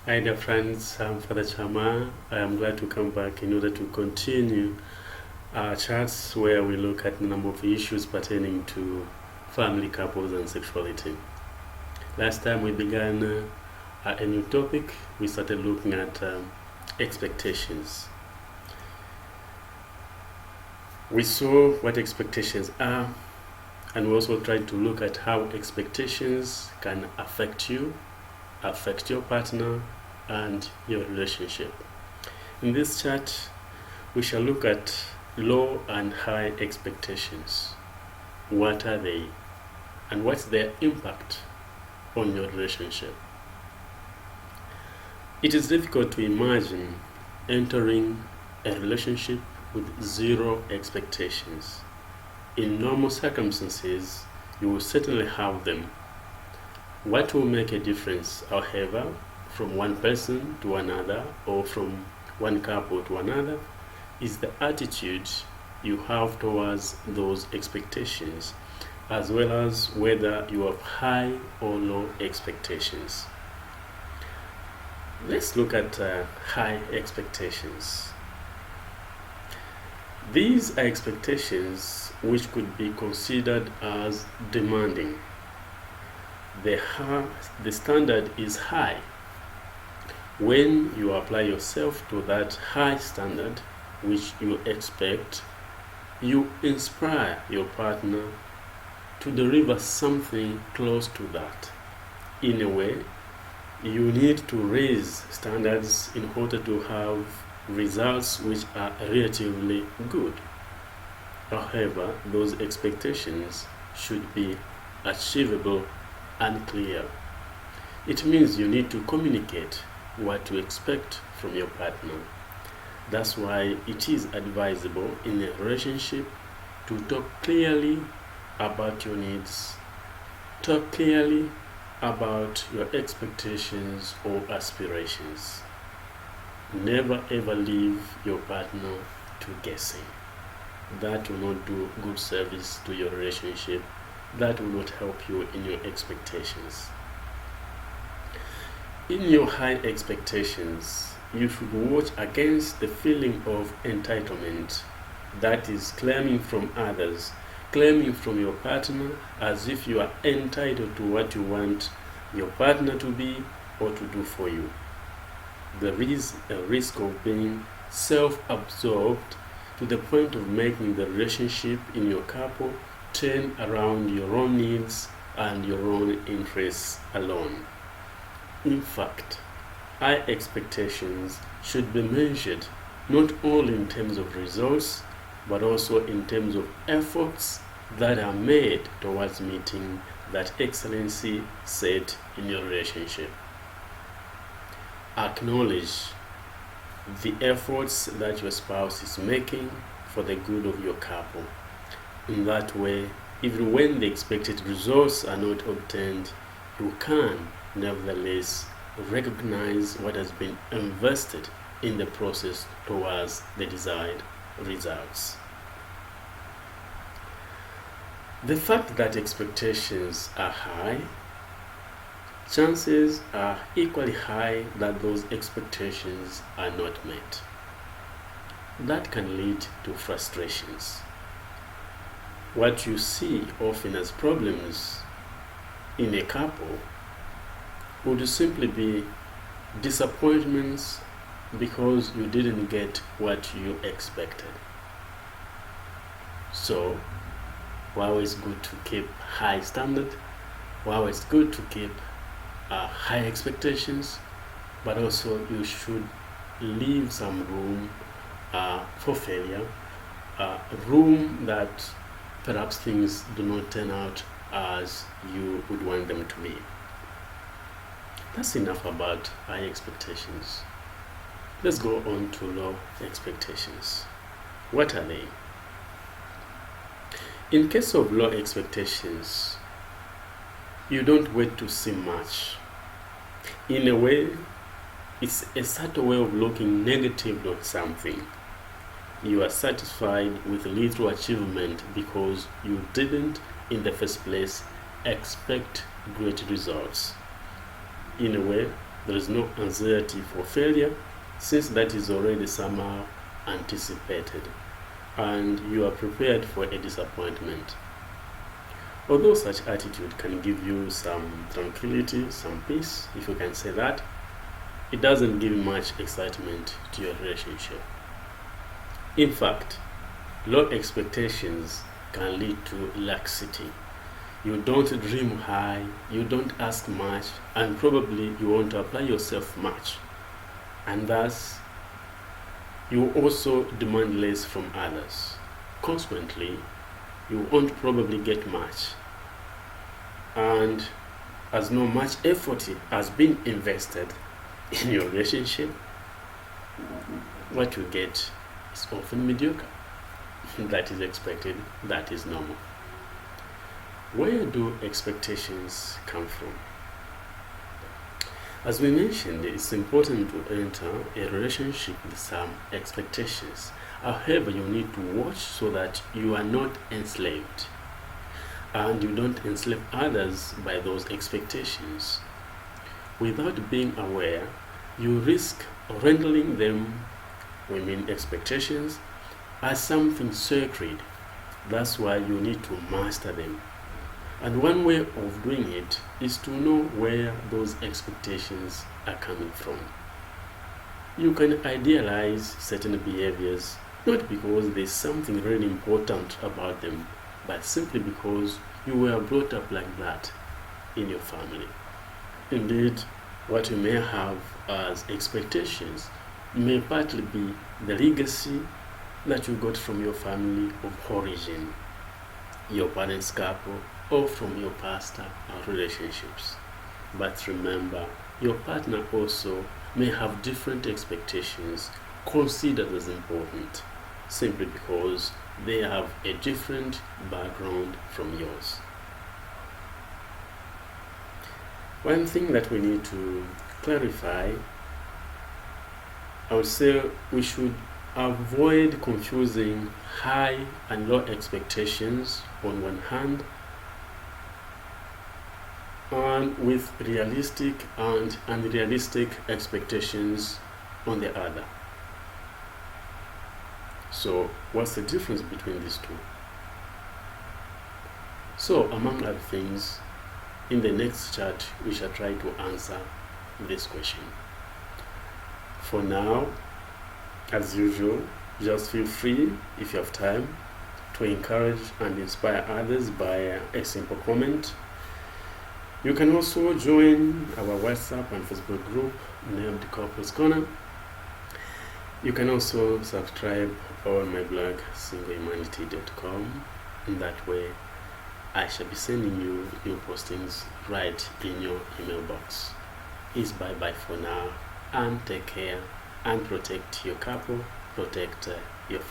Hi dear friends, I'm Father Chama. I am glad to come back in order to continue our chats where we look at a number of issues pertaining to family, couples and sexuality. Last time we began a new topic. We started looking at expectations. We saw what expectations are, and we also tried to look at how expectations can affect you, affect your partner, and your relationship. In this chat, we shall look at low and high expectations. What are they, and what's their impact on your relationship? It is difficult to imagine entering a relationship with zero expectations. In normal circumstances, you will certainly have them. What will make a difference, however, from one person to another or from one couple to another is the attitude you have towards those expectations, as well as whether you have high or low expectations. Let's look at high expectations. These are expectations which could be considered as demanding. The standard is high. When you apply yourself to that high standard which you expect, you inspire your partner to deliver something close to that. In a way, you need to raise standards in order to have results which are relatively good. However, those expectations should be achievable and clear. It means you need to communicate what to expect from your partner. That's why it is advisable in a relationship to talk clearly about your needs, talk clearly about your expectations or aspirations. Never ever leave your partner to guessing. That will not do good service to your relationship. That will not help you in your expectations. In your high expectations, you should watch against the feeling of entitlement, that is, claiming from others, claiming from your partner as if you are entitled to what you want your partner to be or to do for you. There is a risk of being self-absorbed to the point of making the relationship in your couple turn around your own needs and your own interests alone. In fact, high expectations should be measured not only in terms of results, but also in terms of efforts that are made towards meeting that excellency set in your relationship. Acknowledge the efforts that your spouse is making for the good of your couple. In that way, even when the expected results are not obtained, you can nevertheless recognize what has been invested in the process towards the desired results. The fact that expectations are high, chances are equally high that those expectations are not met. That can lead to frustrations. What you see often as problems in a couple would simply be disappointments because you didn't get what you expected. So, while it's good to keep high standard, while it's good to keep high expectations, but also you should leave some room for failure, room that perhaps things do not turn out as you would want them to be. That's enough about high expectations. Let's go on to low expectations. What are they? In case of low expectations, you don't wait to see much. In a way, it's a subtle way of looking negatively at something. You are satisfied with little achievement because you didn't, in the first place, expect great results. In a way, There is no anxiety for failure, since that is already somehow anticipated, and you are prepared for a disappointment. Although such attitude can give you some tranquility, some peace, if you can say that, it doesn't give much excitement to your relationship. In fact, low expectations can lead to laxity. You don't dream high, you don't ask much, and probably you won't apply yourself much. And thus, you also demand less from others. Consequently, you won't probably get much. And as no much effort has been invested in your relationship, what you get is often mediocre. That is expected, that is normal. Where do expectations come from? As we mentioned, it's important to enter a relationship with some expectations. However, you need to watch so that you are not enslaved and you don't enslave others by those expectations. Without being aware, you risk rendering them, expectations, as something sacred. That's why you need to master them. And one way of doing it is to know where those expectations are coming from. You can idealize certain behaviors not because there's something really important about them, but simply because you were brought up like that in your family. Indeed, what you may have as expectations may partly be the legacy that you got from your family of origin, your parents' couple, or from your pastor or relationships. But remember, your partner also may have different expectations considered as important, simply because they have a different background from yours. One thing that we need to clarify, I would say we should avoid confusing high and low expectations on one hand and with realistic and unrealistic expectations on the other. So, what's the difference between these two? So, among other things, in the next chat, we shall try to answer this question. For now, as usual, just feel free, if you have time, to encourage and inspire others by a simple comment. You can also join our WhatsApp and Facebook group named Couples Corner. You can also subscribe on my blog, singlehumanity.com. In that way, I shall be sending you new postings right in your email box. It's bye-bye for now, and take care and protect your couple, protect your family.